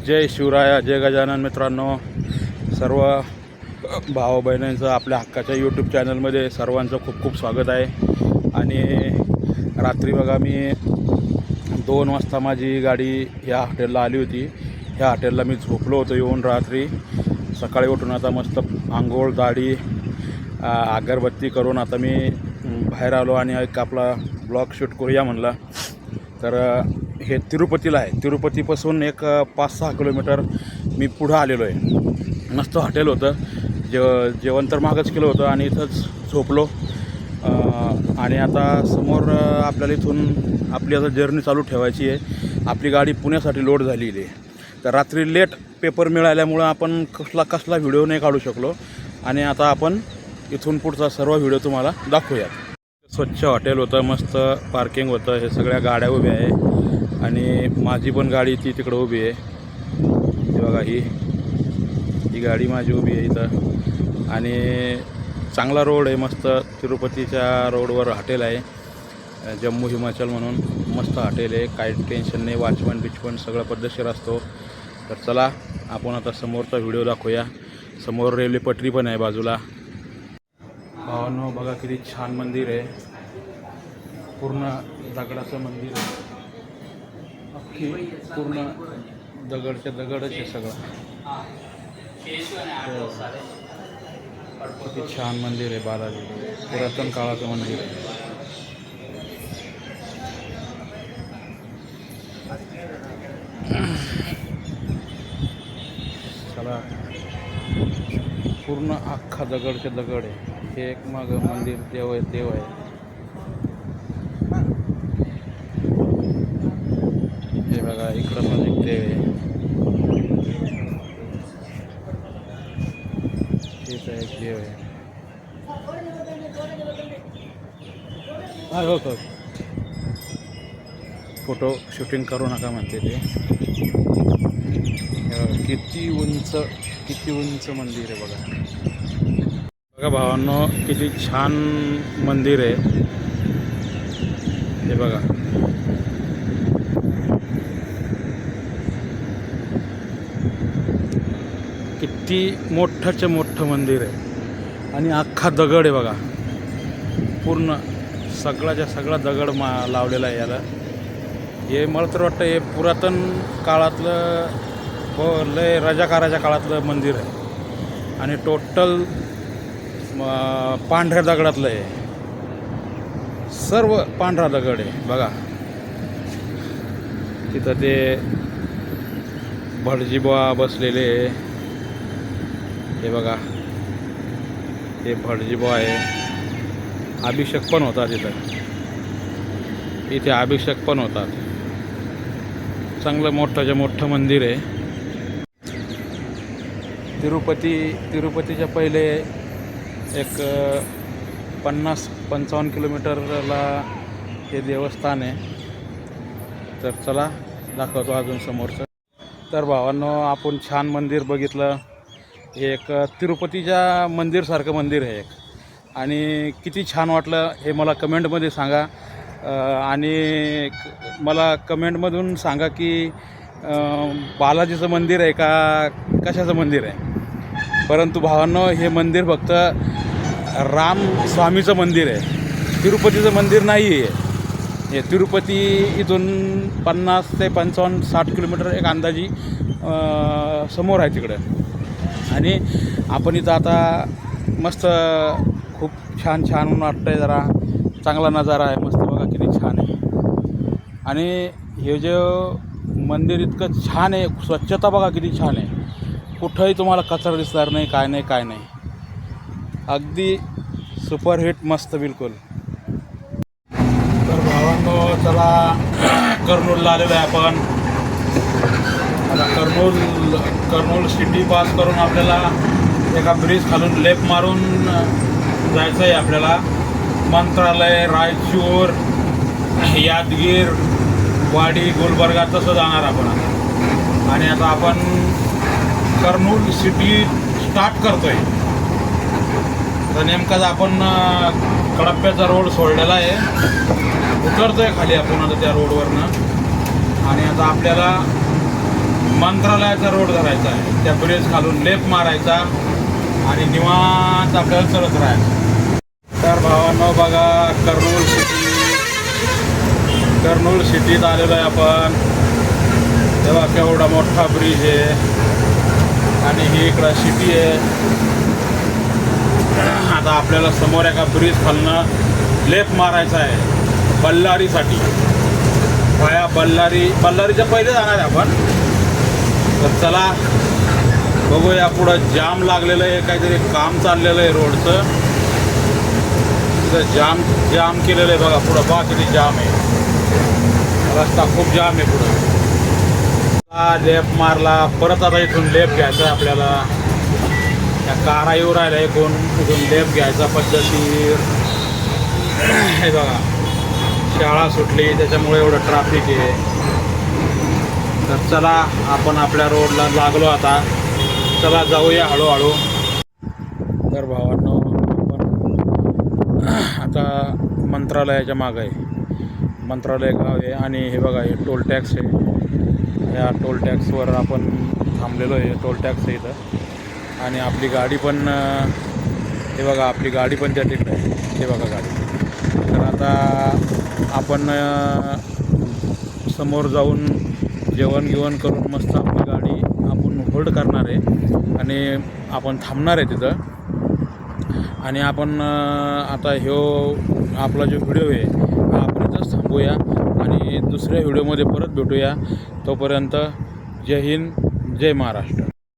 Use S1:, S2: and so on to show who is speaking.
S1: जय शिवराया, जय गजानन. मित्रांनो, सर्व भाऊ बहिणींचं आपल्या हक्काच्या यूट्यूब चॅनलमध्ये सर्वांचं खूप खूप स्वागत आहे. आणि रात्री बघा, मी 2 वाजता माझी गाडी या हॉटेलला आली होती. ह्या हॉटेलला मी झोपलो होतो येऊन रात्री. सकाळी उठून आता मस्त आंघोळ, दाढी, अगरबत्ती करून आता मी बाहेर आलो आणि एक आपला ब्लॉग शूट करूया म्हणला. तर हे तिरुपतीला आहे. तिरुपतीपासून एक 5-6 किलोमीटर मी पुढं आलेलो आहे. मस्त हॉटेल होतं. जेवण तर मागच केलं होतं आणि इथंच झोपलो. आणि आता समोर आपल्याला इथून आपली आता जर्नी चालू ठेवायची आहे. आपली गाडी पुण्यासाठी लोड झालेली आहे. तर रात्री लेट पेपर मिळाल्यामुळं आपण कसला व्हिडिओ नाही काढू शकलो. आणि आता आपण इथून पुढचा सर्व व्हिडिओ तुम्हाला दाखवूयात. स्वच्छ हॉटेल होतं, मस्त पार्किंग होतं. हे सगळ्या गाड्या उभ्या आहे आणि माझी पण गाडी ती तिकडं उभी आहे. हे बघा, ही गाडी माझी उभी आहे इथं. आणि चांगला रोड आहे, मस्त तिरुपतीच्या रोडवर हॉटेल आहे. जम्मू हिमाचल म्हणून मस्त हॉटेल आहे. काही टेन्शन नाही. वॉचमन सगळं पद्धतशीर असतो. तर चला आपण आता समोरचा व्हिडिओ दाखवूया. समोर रेल्वे पटरी पण आहे बाजूला. भावांनो, बघा किती छान मंदिर आहे. पूर्ण दगडाचं मंदिर आहे. अख्खी पूर्ण दगडच आहे सगळं. किती छान मंदिर आहे. बालाजी पुरातन काळाचं मंदिर आहे. चला, पूर्ण अख्खा दगड आहे. हे एक मग मंदिर देव आहे. हे बघा, इकडं पण एक देव आहे. हेच एक देव आहे. हो हो, फोटो शूटिंग करू नका म्हणते ते. किती उंच मंदिर आहे बघा भावांनो, किती छान मंदिर आहे. हे बघा, किती मोठं मंदिर आहे. आणि अख्खा दगड आहे बघा. पूर्ण सगळा दगड लावलेला आहे याला. हे मला तर वाटतं हे पुरातन काळातलं लय रजाकाराच्या काळातलं मंदिर आहे. आणि टोटल पांढऱ्या दगडातलं आहे. सर्व पांढरा दगड आहे बघा. तिथं ते भटजीबा बसलेले. हे बघा, हे भटजीबा आहे. अभिषेक पण होता तिथं. इथे अभिषेक पण होतात. चांगलं मोठं मंदिर आहे. तिरुपतीच्या पहिले एक 50-55 किलोमीटरला हे देवस्थान आहे. तर चला दाखवतो अजून समोरचं. तर भावांनो, आपण छान मंदिर बघितलं. हे एक तिरुपतीच्या मंदिरसारखं मंदिर आहे एक. आणि किती छान वाटलं हे मला कमेंटमध्ये सांगा. आणि मला कमेंटमधून सांगा की बालाजीचं मंदिर आहे का कशाचं मंदिर आहे. परंतु भावांनो, हे मंदिर फक्त राम स्वामीचं मंदिर आहे. तिरुपतीचं मंदिर नाही आहे हे. तिरुपती इथून 50 ते 55-60 किलोमीटर एक अंदाजी समोर आहे तिकडं. आणि आपण इथं आता मस्त खूप छान वाटतं आहे. जरा चांगला नजारा आहे. मस्त बघा किती छान आहे. आणि हे जे मंदिर इतकं छान आहे, स्वच्छता बघा किती छान आहे. कुठंही तुम्हाला कचरा दिसणार नाही, काय नाही. अगदी सुपरहिट मस्त बिलकुल. तर भावांनो, चला कर्नूलला आलेलो आहे आपण. आता कर्नूल सिटी पास करून आपल्याला एका ब्रिज खालून लेफ्ट मारून जायचं आहे आपल्याला. मंत्रालय, रायचूर, यादगीर, वाडी, गुलबर्गा तसं जाणार आपण आता. आणि आता आपण कर्नूल सिटी स्टार्ट करतोय. तर नेमकाच आपण कडप्प्याचा रोड सोडलेला आहे. उतरतोय खाली आपण आता त्या रोडवरनं. आणि आता आपल्याला मंत्रालयाचा रोड धरायचा आहे. त्या ब्रिज खालून लेप मारायचा आणि निवांत आपल्याला चलत राहायचं. तर भावांनो बघा, कर्नूल सिटीत आलेलो आहे आपण. तेव्हा केवढा मोठा ब्रिज आहे आणि ही इकडं सिटी आहे. आता आपल्याला समोर एका ब्रिज खालनं लेप मारायचा आहे बल्लारीसाठी. बल्लारीच्या पहिले जाणार आहे आपण. तर चला बघूया. पुढं जाम लागलेलं आहे, काहीतरी काम चाललेलं आहे रोडचं. तिथं जाम केलेलं आहे बघा. पुढं बा किती जाम आहे, रस्ता खूप जाम आहे पुढं. लेप मारला, परत आता इथून लेप घ्यायचा आहे आपल्याला. त्या कारा येऊ राहिल्या इथून लेप घ्यायचा पद्धतशीर. हे बघा, शाळा सुटली त्याच्यामुळे एवढं ट्रॅफिक आहे. तर चला आपण आपल्या रोडला लागलो आता. चला जाऊया हळूहळू. तर भावांनो आपण आता मंत्रालयाच्या मागं आहे. मंत्रालय गाव आहे आणि हे बघा, हे टोल टॅक्स आहे. या टोल टॅक्सवर आपण थांबलेलो आहे. टोल टॅक्स आहे इथं आणि आपली गाडी पण, हे बघा आपली गाडी पण त्या ठिकाणी आहे. हे बघा गाडी. तर आता आपण समोर जाऊन जेवण करून मस्त आपली गाडी आपण होल्ड करणार आहे आणि आपण थांबणार आहे तिथं. आणि आपण आता आपला जो व्हिडिओ आहे हा आपण इथंच थांबूया आणि दुसऱ्या व्हिडिओमध्ये परत भेटूया. तोपर्यंत जय हिंद, जय महाराष्ट्र.